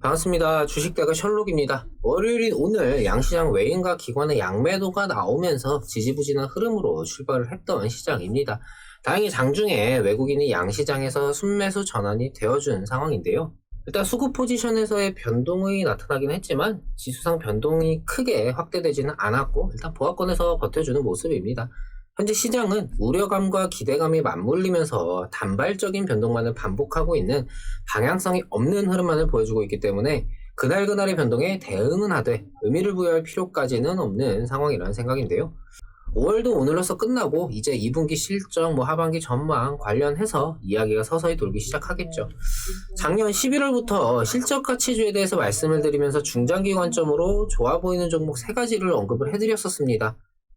반갑습니다. 주식대가 셜록입니다. 월요일인 오늘 양시장 외인과 기관의 양매도가 나오면서 지지부진한 흐름으로 출발을 했던 시장입니다. 다행히 장중에 외국인이 양시장에서 순매수 전환이 되어준 상황인데요. 일단 수급 포지션에서의 변동이 나타나긴 했지만 지수상 변동이 크게 확대되지는 않았고 일단 보합권에서 버텨주는 모습입니다. 현재 시장은 우려감과 기대감이 맞물리면서 단발적인 변동만을 반복하고 있는 방향성이 없는 흐름만을 보여주고 있기 때문에 그날그날의 변동에 대응은 하되 의미를 부여할 필요까지는 없는 상황이라는 생각인데요. 5월도 오늘로서 끝나고 이제 2분기 실적, 하반기 전망 관련해서 이야기가 서서히 돌기 시작하겠죠. 작년 11월부터 실적 가치주에 대해서 말씀을 드리면서 중장기 관점으로 좋아 보이는 종목 3가지를 언급을 해드렸었습니다.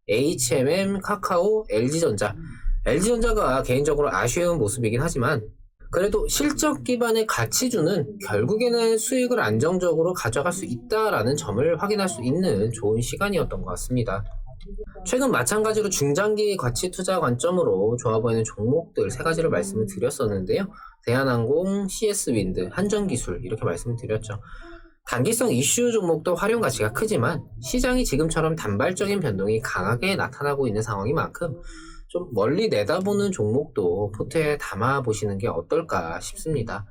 HMM, 카카오, LG전자. LG전자가 개인적으로 아쉬운 모습이긴 하지만 그래도 실적 기반의 가치주는 결국에는 수익을 안정적으로 가져갈 수 있다라는 점을 확인할 수 있는 좋은 시간이었던 것 같습니다. 최근 마찬가지로 중장기 가치 투자 관점으로 좋아 보이는 종목들 3가지를 말씀을 드렸었는데요. 대한항공, CS윈드, 한전기술 이렇게 말씀을 드렸죠. 단기성 이슈 종목도 활용 가치가 크지만 시장이 지금처럼 단발적인 변동이 강하게 나타나고 있는 상황인 만큼 좀 멀리 내다보는 종목도 포트에 담아보시는 게 어떨까 싶습니다.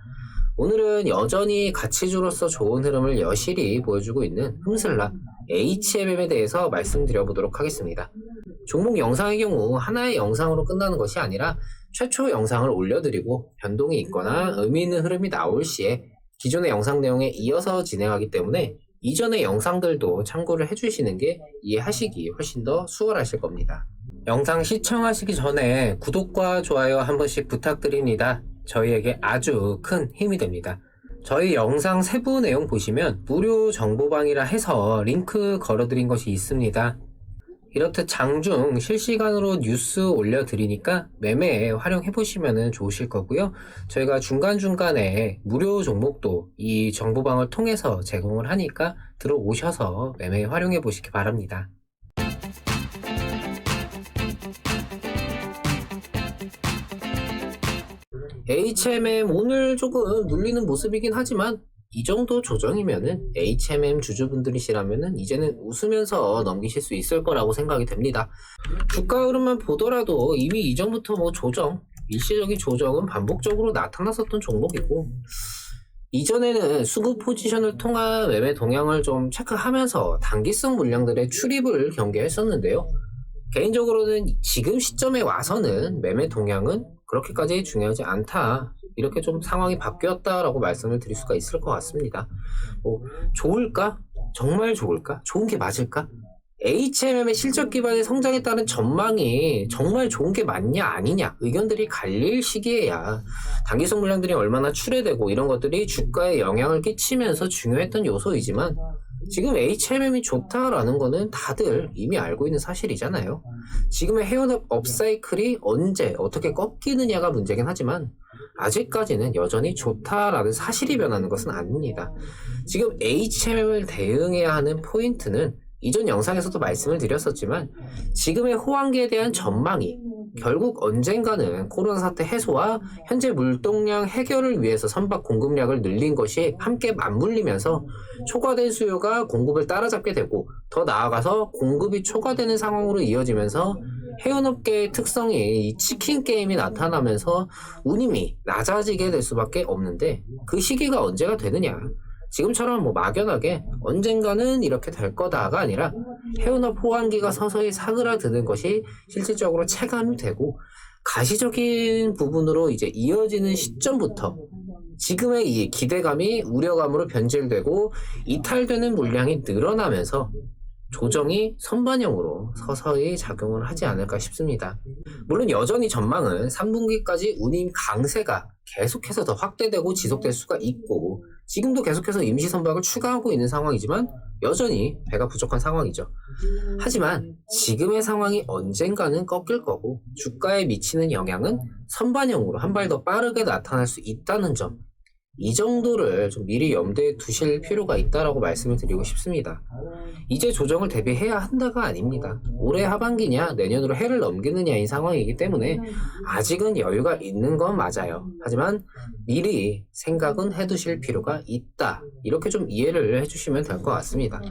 오늘은 여전히 가치주로서 좋은 흐름을 여실히 보여주고 있는 흠슬라 HMM에 대해서 말씀드려보도록 하겠습니다. 종목 영상의 경우 하나의 영상으로 끝나는 것이 아니라 최초 영상을 올려드리고 변동이 있거나 의미 있는 흐름이 나올 시에 기존의 영상 내용에 이어서 진행하기 때문에 이전의 영상들도 참고를 해주시는 게 이해하시기 훨씬 더 수월하실 겁니다. 영상 시청하시기 전에 구독과 좋아요 한 번씩 부탁드립니다. 저희에게 아주 큰 힘이 됩니다. 저희 영상 세부 내용 보시면 무료 정보방이라 해서 링크 걸어드린 것이 있습니다. 이렇듯 장중 실시간으로 뉴스 올려드리니까 매매에 활용해보시면 좋으실 거고요. 저희가 중간중간에 무료 종목도 이 정보방을 통해서 제공을 하니까 들어오셔서 매매에 활용해보시기 바랍니다. HMM 오늘 조금 눌리는 모습이긴 하지만 이 정도 조정이면은 HMM 주주분들이시라면은 이제는 웃으면서 넘기실 수 있을 거라고 생각이 됩니다. 주가 흐름만 보더라도 이미 이전부터 일시적인 조정은 반복적으로 나타났었던 종목이고 이전에는 수급 포지션을 통한 매매 동향을 좀 체크하면서 단기성 물량들의 출입을 경계했었는데요. 개인적으로는 지금 시점에 와서는 매매 동향은 그렇게까지 중요하지 않다. 이렇게 좀 상황이 바뀌었다라고 말씀을 드릴 수가 있을 것 같습니다. 좋을까? 정말 좋을까? 좋은 게 맞을까? HMM의 실적 기반의 성장에 따른 전망이 정말 좋은 게 맞냐 아니냐 의견들이 갈릴 시기에야 단기성 물량들이 얼마나 출회되고 이런 것들이 주가에 영향을 끼치면서 중요했던 요소이지만 지금 HMM이 좋다라는 거는 다들 이미 알고 있는 사실이잖아요. 지금의 헤어납 업사이클이 언제 어떻게 꺾이느냐가 문제긴 하지만 아직까지는 여전히 좋다라는 사실이 변하는 것은 아닙니다. 지금 HMM을 대응해야 하는 포인트는 이전 영상에서도 말씀을 드렸었지만 지금의 호황기에 대한 전망이 결국 언젠가는 코로나 사태 해소와 현재 물동량 해결을 위해서 선박 공급량을 늘린 것이 함께 맞물리면서 초과된 수요가 공급을 따라잡게 되고 더 나아가서 공급이 초과되는 상황으로 이어지면서 해운업계의 특성이 이 치킨 게임이 나타나면서 운임이 낮아지게 될 수밖에 없는데 그 시기가 언제가 되느냐. 지금처럼 막연하게 언젠가는 이렇게 될 거다가 아니라 해운업 호황기가 서서히 사그라드는 것이 실질적으로 체감이 되고 가시적인 부분으로 이제 이어지는 시점부터 지금의 이 기대감이 우려감으로 변질되고 이탈되는 물량이 늘어나면서 조정이 선반영으로 서서히 작용을 하지 않을까 싶습니다. 물론 여전히 전망은 3분기까지 운임 강세가 계속해서 더 확대되고 지속될 수가 있고 지금도 계속해서 임시 선박을 추가하고 있는 상황이지만 여전히 배가 부족한 상황이죠. 하지만 지금의 상황이 언젠가는 꺾일 거고 주가에 미치는 영향은 선반영으로 한 발 더 빠르게 나타날 수 있다는 점 이 정도를 좀 미리 염두에 두실 필요가 있다라고 말씀을 드리고 싶습니다. 이제 조정을 대비해야 한다가 아닙니다. 올해 하반기냐 내년으로 해를 넘기느냐인 상황이기 때문에 아직은 여유가 있는 건 맞아요. 하지만 미리 생각은 해두실 필요가 있다. 이렇게 좀 이해를 해주시면 될 것 같습니다.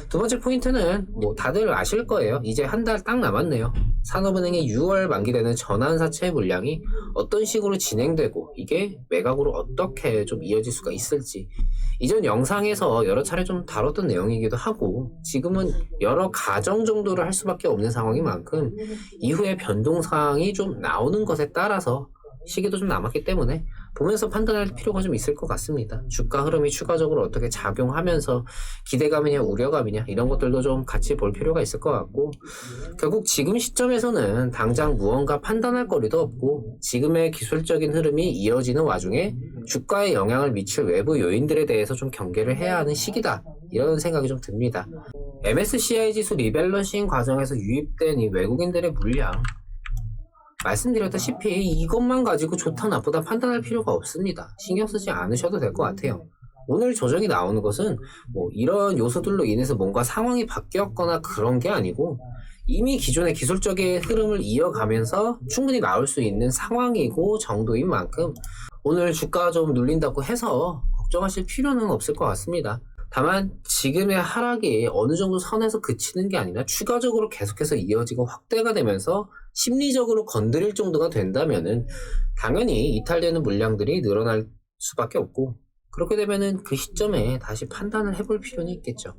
두 번째 포인트는 뭐 다들 아실 거예요. 이제 한 달 딱 남았네요. 산업은행의 6월 만기되는 전환사채 물량이 어떤 식으로 진행되고 이게 매각으로 어떻게 좀 이어질 수가 있을지 이전 영상에서 여러 차례 좀 다뤘던 내용이기도 하고 지금은 여러 가정 정도를 할 수밖에 없는 상황인 만큼 이후에 변동사항이 좀 나오는 것에 따라서 시기도 좀 남았기 때문에 보면서 판단할 필요가 좀 있을 것 같습니다. 주가 흐름이 추가적으로 어떻게 작용하면서 기대감이냐 우려감이냐 이런 것들도 좀 같이 볼 필요가 있을 것 같고 결국 지금 시점에서는 당장 무언가 판단할 거리도 없고 지금의 기술적인 흐름이 이어지는 와중에 주가에 영향을 미칠 외부 요인들에 대해서 좀 경계를 해야 하는 시기다 이런 생각이 좀 듭니다. MSCI 지수 리밸런싱 과정에서 유입된 이 외국인들의 물량 말씀드렸다시피 이것만 가지고 좋다 나쁘다 판단할 필요가 없습니다. 신경 쓰지 않으셔도 될 것 같아요. 오늘 조정이 나오는 것은 뭐 이런 요소들로 인해서 뭔가 상황이 바뀌었거나 그런 게 아니고 이미 기존의 기술적인 흐름을 이어가면서 충분히 나올 수 있는 상황이고 정도인 만큼 오늘 주가가 좀 눌린다고 해서 걱정하실 필요는 없을 것 같습니다. 다만 지금의 하락이 어느 정도 선에서 그치는 게 아니라 추가적으로 계속해서 이어지고 확대가 되면서 심리적으로 건드릴 정도가 된다면은 당연히 이탈되는 물량들이 늘어날 수밖에 없고 그렇게 되면은 그 시점에 다시 판단을 해볼 필요는 있겠죠.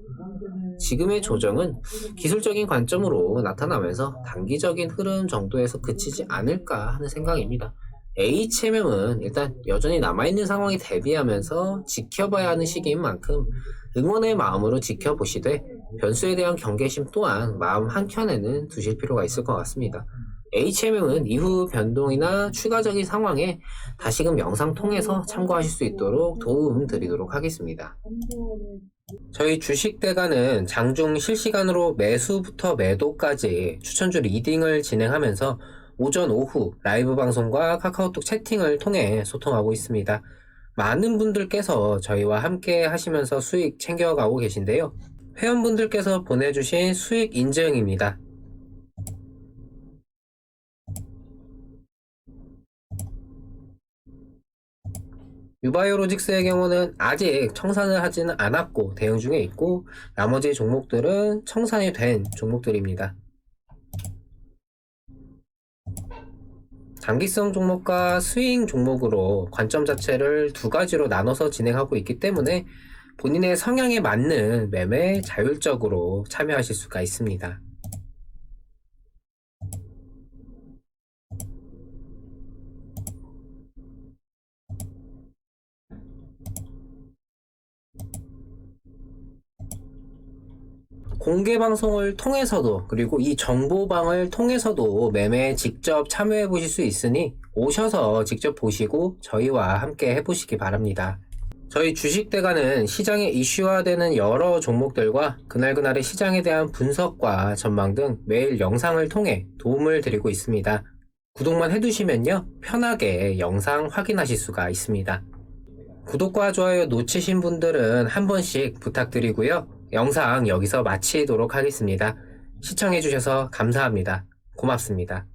지금의 조정은 기술적인 관점으로 나타나면서 단기적인 흐름 정도에서 그치지 않을까 하는 생각입니다. HMM은 일단 여전히 남아있는 상황에 대비하면서 지켜봐야 하는 시기인 만큼 응원의 마음으로 지켜보시되 변수에 대한 경계심 또한 마음 한켠에는 두실 필요가 있을 것 같습니다. HMM은 이후 변동이나 추가적인 상황에 다시금 영상 통해서 참고하실 수 있도록 도움 드리도록 하겠습니다. 저희 주식대가는 장중 실시간으로 매수부터 매도까지 추천주 리딩을 진행하면서 오전, 오후 라이브 방송과 카카오톡 채팅을 통해 소통하고 있습니다. 많은 분들께서 저희와 함께 하시면서 수익 챙겨가고 계신데요. 회원분들께서 보내주신 수익 인증입니다. 유바이오로직스의 경우는 아직 청산을 하지는 않았고 대응 중에 있고 나머지 종목들은 청산이 된 종목들입니다. 장기성 종목과 스윙 종목으로 관점 자체를 두 가지로 나눠서 진행하고 있기 때문에 본인의 성향에 맞는 매매에 자율적으로 참여하실 수가 있습니다. 공개 방송을 통해서도 그리고 이 정보방을 통해서도 매매에 직접 참여해 보실 수 있으니 오셔서 직접 보시고 저희와 함께 해보시기 바랍니다. 저희 주식대가는 시장에 이슈화되는 여러 종목들과 그날그날의 시장에 대한 분석과 전망 등 매일 영상을 통해 도움을 드리고 있습니다. 구독만 해두시면요 편하게 영상 확인하실 수가 있습니다. 구독과 좋아요 놓치신 분들은 한 번씩 부탁드리고요. 영상 여기서 마치도록 하겠습니다. 시청해주셔서 감사합니다. 고맙습니다.